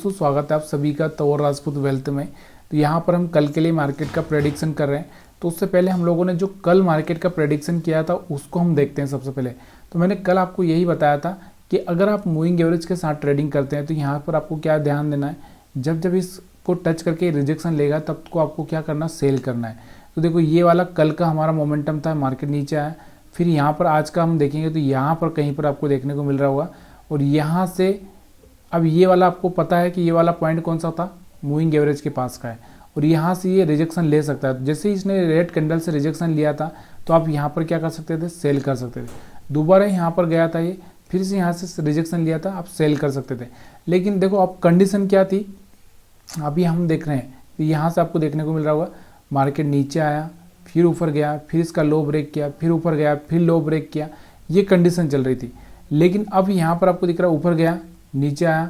दोस्तों स्वागत है आप सभी का तौर राजपूत वेल्थ में। तो यहाँ पर हम कल के लिए मार्केट का प्रेडिक्शन कर रहे हैं। तो उससे पहले हम लोगों ने जो कल मार्केट का प्रेडिक्शन किया था उसको हम देखते हैं। सबसे पहले तो मैंने कल आपको यही बताया था कि अगर आप मूविंग एवरेज के साथ ट्रेडिंग करते हैं तो यहाँ पर आपको क्या ध्यान देना है, जब जब इसको टच करके रिजेक्शन लेगा तब को आपको क्या करना, सेल करना है। तो देखो ये वाला कल का हमारा मोमेंटम था, मार्केट नीचे आया, फिर यहाँ पर आज का हम देखेंगे तो यहाँ पर कहीं पर आपको देखने को मिल रहा होगा और यहाँ से अब ये वाला आपको पता है कि ये वाला पॉइंट कौन सा था, मूविंग एवरेज के पास का है और यहाँ से ये रिजेक्शन ले सकता है। जैसे ही इसने रेड कैंडल से रिजेक्शन लिया था तो आप यहाँ पर क्या कर सकते थे, सेल कर सकते थे। दोबारा यहाँ पर गया था ये, फिर से यहाँ से रिजेक्शन लिया था, आप सेल कर सकते थे। लेकिन देखो अब कंडीशन क्या थी, अभी हम देख रहे हैं तो यहाँ से आपको देखने को मिल रहा होगा मार्केट नीचे आया, फिर ऊपर गया, फिर इसका लो ब्रेक किया, फिर ऊपर गया, फिर लो ब्रेक किया, ये कंडीशन चल रही थी। लेकिन अब यहाँ पर आपको दिख रहा है ऊपर गया, नीचे आया,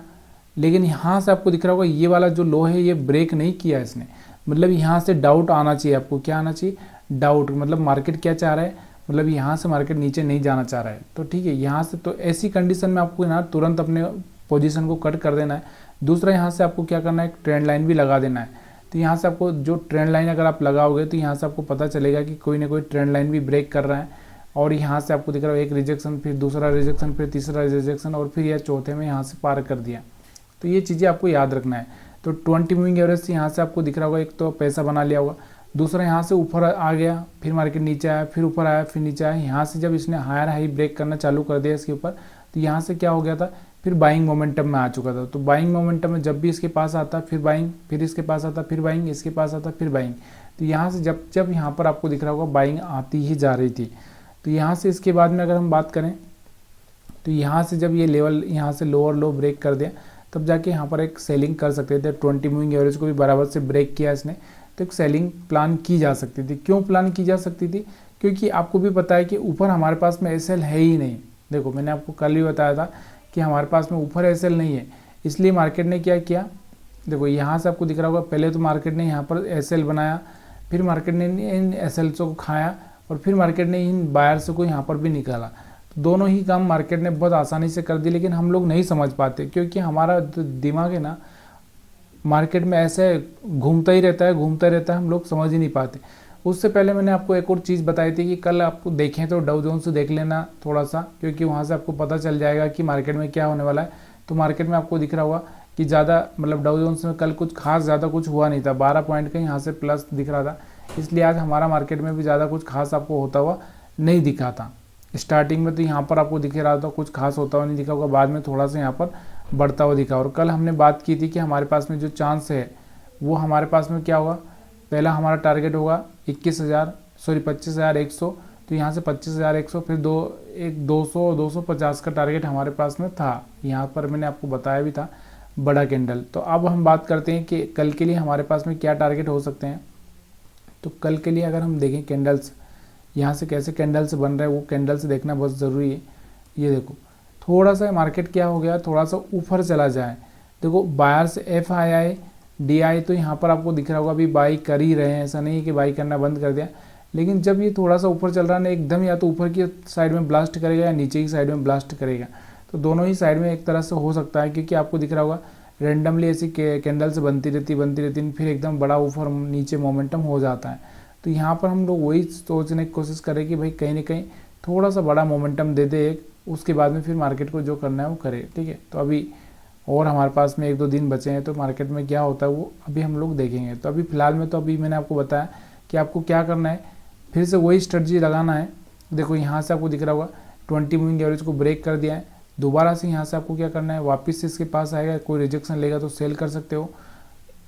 लेकिन यहाँ से आपको दिख रहा होगा ये वाला जो लो है ये ब्रेक नहीं किया इसने। मतलब यहाँ से डाउट आना चाहिए आपको, क्या आना चाहिए, डाउट। मतलब मार्केट क्या चाह रहा है, मतलब यहाँ से मार्केट नीचे नहीं जाना चाह रहा है। तो ठीक है, यहाँ से तो ऐसी कंडीशन में आपको ना तुरंत अपने पोजीशन को कट कर देना है। दूसरा यहाँ से आपको क्या करना है, एक ट्रेंड लाइन भी लगा देना है। तो यहाँ से आपको जो ट्रेंड लाइन अगर आप लगाओगे तो यहाँ से आपको पता चलेगा कि कोई ना कोई ट्रेंड लाइन भी ब्रेक कर रहा है और यहाँ से आपको दिख रहा है एक रिजेक्शन, फिर दूसरा रिजेक्शन, फिर तीसरा रिजेक्शन और फिर यह चौथे में यहाँ से पार कर दिया। तो ये चीज़ें आपको याद रखना है। तो 20 मूविंग एवरेज से यहाँ से आपको दिख रहा होगा एक तो पैसा बना लिया होगा, दूसरा यहाँ से ऊपर आ गया, फिर मार्केट नीचे आया, फिर ऊपर आया, फिर नीचे आया। यहाँ से जब इसने हायर हाई ब्रेक करना चालू कर दिया इसके ऊपर तो यहाँ से क्या हो गया था, फिर बाइंग मोमेंटम में आ चुका था। तो बाइंग मोमेंटम में जब भी इसके पास आता फिर बाइंग, फिर इसके पास आता फिर बाइंग, इसके पास आता फिर बाइंग। तो यहाँ से जब जब यहाँ पर आपको दिख रहा होगा बाइंग आती ही जा रही थी। तो यहाँ से इसके बाद में अगर हम बात करें तो यहाँ से जब ये लेवल यहाँ से लोअर लो ब्रेक कर दिया तब जाके यहाँ पर एक सेलिंग कर सकते थे। 20 मूविंग एवरेज को भी बराबर से ब्रेक किया इसने तो एक सेलिंग प्लान की जा सकती थी। क्यों प्लान की जा सकती थी, क्योंकि आपको भी पता है कि ऊपर हमारे पास में एसएल है ही नहीं। देखो मैंने आपको कल भी बताया था कि हमारे पास में ऊपर एसएल नहीं है, इसलिए मार्केट ने क्या किया, देखो यहाँ से आपको दिख रहा होगा पहले तो मार्केट ने यहाँ पर एसएल बनाया, फिर मार्केट ने इन एसएल्स को खाया और फिर मार्केट ने इन बायर्स को यहाँ पर भी निकाला। तो दोनों ही काम मार्केट ने बहुत आसानी से कर दी, लेकिन हम लोग नहीं समझ पाते क्योंकि हमारा दिमाग है ना मार्केट में ऐसे घूमता ही रहता है, हम लोग समझ ही नहीं पाते। उससे पहले मैंने आपको एक और चीज़ बताई थी कि कल आपको देखें तो डाउ जोन्स देख लेना थोड़ा सा, क्योंकि वहाँ से आपको पता चल जाएगा कि मार्केट में क्या होने वाला है। तो मार्केट में आपको दिख रहा होगा कि ज़्यादा मतलब डाउ जोन्स में कल कुछ खास ज़्यादा कुछ हुआ नहीं था, 12 पॉइंट का यहाँ से प्लस दिख रहा था, इसलिए आज हमारा मार्केट में भी ज़्यादा कुछ खास आपको होता हुआ नहीं दिखा था। स्टार्टिंग में तो यहाँ पर आपको दिख रहा था कुछ खास होता हुआ नहीं दिखा होगा, बाद में थोड़ा सा यहाँ पर बढ़ता हुआ दिखा। और कल हमने बात की थी कि हमारे पास में जो चांस है वो हमारे पास में क्या होगा, पहला हमारा टारगेट होगा 25,100, तो यहाँ से 25,100, फिर 200 250 का टारगेट हमारे पास में था। यहाँ पर मैंने आपको बताया भी था बड़ा कैंडल। तो अब हम बात करते हैं कि कल के लिए हमारे पास में क्या टारगेट हो सकते हैं। तो कल के लिए अगर हम देखें कैंडल्स यहाँ से कैसे कैंडल्स बन रहे हैं वो कैंडल्स देखना बहुत ज़रूरी है। ये देखो थोड़ा सा मार्केट क्या हो गया, थोड़ा सा ऊपर चला जाए। देखो बायर्स FII DI तो यहाँ पर आपको दिख रहा होगा अभी बाई कर ही रहे हैं, ऐसा नहीं है कि बाई करना बंद कर दिया। लेकिन जब ये थोड़ा सा ऊपर चल रहा है ना एकदम, या तो ऊपर की साइड में ब्लास्ट करेगा या नीचे की साइड में ब्लास्ट करेगा। तो दोनों ही साइड में एक तरह से हो सकता है, क्योंकि आपको दिख रहा होगा रेंडमली ऐसी कैंडल्स बनती रहती फिर एकदम बड़ा ऊपर नीचे मोमेंटम हो जाता है। तो यहाँ पर हम लोग वही सोचने की कोशिश करें कि भाई कहीं ना कहीं थोड़ा सा बड़ा मोमेंटम दे दे एक, उसके बाद में फिर मार्केट को जो करना है वो करे। ठीक है, तो अभी और हमारे पास में 1-2 दिन बचे हैं तो मार्केट में क्या होता है वो अभी हम लोग देखेंगे। तो अभी फ़िलहाल में तो अभी मैंने आपको बताया कि आपको क्या करना है, फिर से वही स्ट्रेटजी लगाना है। देखो यहाँ से आपको दिख रहा होगा 20 मूविंग एवरेज को ब्रेक कर दिया है, दोबारा से यहाँ से आपको क्या करना है, वापस से इसके पास आएगा, कोई रिजेक्शन लेगा तो सेल कर सकते हो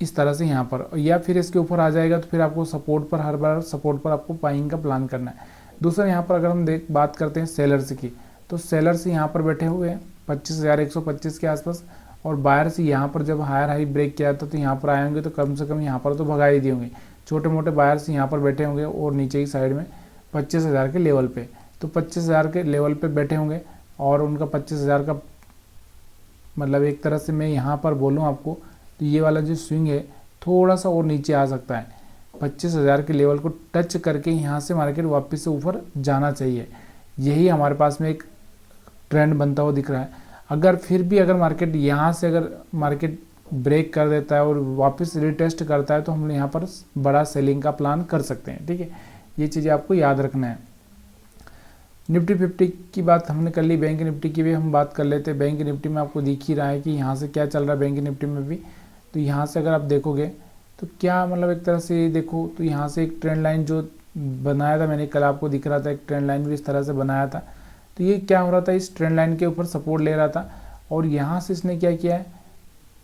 इस तरह से यहाँ पर, या फिर इसके ऊपर आ जाएगा तो फिर आपको सपोर्ट पर, हर बार सपोर्ट पर आपको बाइंग का प्लान करना है। दूसरा यहाँ पर अगर हम बात करते हैं सेलर्स की, तो सेलर्स यहाँ पर बैठे हुए हैं 25,125 के आसपास, और बायर्स यहाँ पर जब हायर हाई ब्रेक किया था तो यहाँ पर आए होंगे तो कम से कम यहाँ पर तो भगा ही दिए होंगे। छोटे मोटे बायर्स यहाँ पर बैठे होंगे और नीचे की साइड में 25,000 के लेवल पे, तो 25,000 के लेवल पे बैठे होंगे और उनका 25,000 का मतलब एक तरह से मैं यहाँ पर बोलूँ आपको तो ये वाला जो स्विंग है थोड़ा सा और नीचे आ सकता है। 25,000 के लेवल को टच करके यहाँ से मार्केट वापस से ऊपर जाना चाहिए, यही हमारे पास में एक ट्रेंड बनता हुआ दिख रहा है। अगर फिर भी अगर मार्केट यहाँ से अगर मार्केट ब्रेक कर देता है और वापस रिटेस्ट करता है तो हम यहाँ पर बड़ा सेलिंग का प्लान कर सकते हैं। ठीक है, ये चीज़ें आपको याद रखना है। निफ्टी 50 की बात हमने कर ली, बैंक निफ्टी की भी हम बात कर लेते हैं। बैंक निफ्टी में आपको दिख ही रहा है कि यहाँ से क्या चल रहा है बैंक निफ्टी में भी। तो यहाँ से अगर आप देखोगे तो क्या मतलब एक तरह से देखो तो यहाँ से एक ट्रेंड लाइन जो बनाया था मैंने कल, आपको दिख रहा था एक ट्रेंड लाइन भी इस तरह से बनाया था। तो ये क्या हो रहा था, इस ट्रेंड लाइन के ऊपर सपोर्ट ले रहा था और यहाँ से इसने क्या किया है,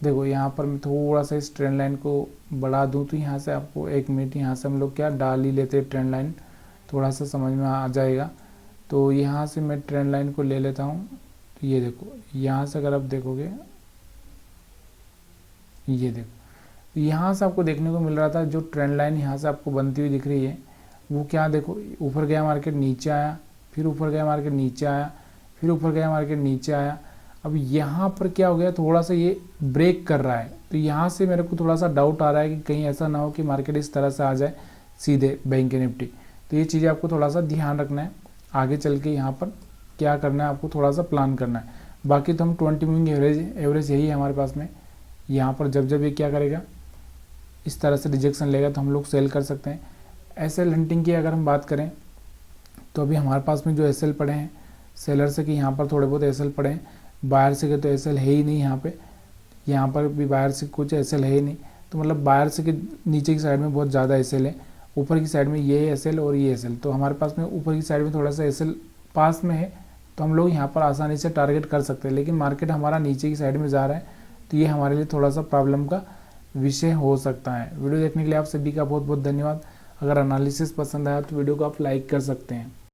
देखो यहाँ पर मैं थोड़ा सा इस ट्रेंड लाइन को बढ़ा दूँ तो यहाँ से आपको 1 मिनट यहाँ से हम लोग क्या डाल ही लेते हैं, ट्रेंड लाइन थोड़ा सा समझ में आ जाएगा। तो यहाँ से मैं ट्रेंड लाइन को ले लेता हूँ। तो ये देखो यहाँ से अगर आप देखोगे, ये देखो यहाँ से आपको देखने को मिल रहा था जो ट्रेंड लाइन यहाँ से आपको बनती हुई दिख रही है वो क्या, देखो ऊपर गया मार्केट नीचे आया, फिर ऊपर गया मार्केट नीचे आया, फिर ऊपर गया मार्केट नीचे आया। अब यहाँ पर क्या हो गया, थोड़ा सा ये ब्रेक कर रहा है। तो यहाँ से मेरे को थोड़ा सा डाउट आ रहा है कि कहीं ऐसा ना हो कि मार्केट इस तरह से आ जाए सीधे बैंक निफ्टी। तो ये चीज़ें आपको थोड़ा सा ध्यान रखना है, आगे चल के यहाँ पर क्या करना है आपको थोड़ा सा प्लान करना है। बाकी तो हम 20 मूविंग एवरेज यही है हमारे पास में। यहाँ पर जब ये क्या करेगा, इस तरह से रिजेक्शन लेगा तो हम लोग सेल कर सकते हैं। एसएल हंटिंग की अगर हम बात करें तो अभी हमारे पास में जो एसएल पड़े हैं सेलर से कि यहाँ पर थोड़े बहुत एसएल पड़े हैं, बायर से के तो एसएल है ही नहीं यहाँ पर भी बायर से कुछ एसएल है ही नहीं। तो मतलब बायर से के नीचे की साइड में बहुत ज़्यादा एसएल है, ऊपर की साइड में ये एसएल और ये एसएल। तो हमारे पास में ऊपर की साइड में थोड़ा सा एसएल पास में है तो हम लोग यहाँ पर आसानी से टारगेट कर सकते हैं, लेकिन मार्केट हमारा नीचे की साइड में जा रहा है तो ये हमारे लिए थोड़ा सा प्रॉब्लम का विषय हो सकता है। वीडियो देखने के लिए आप सभी का बहुत बहुत धन्यवाद। अगर एनालिसिस पसंद आया तो वीडियो को आप लाइक कर सकते हैं।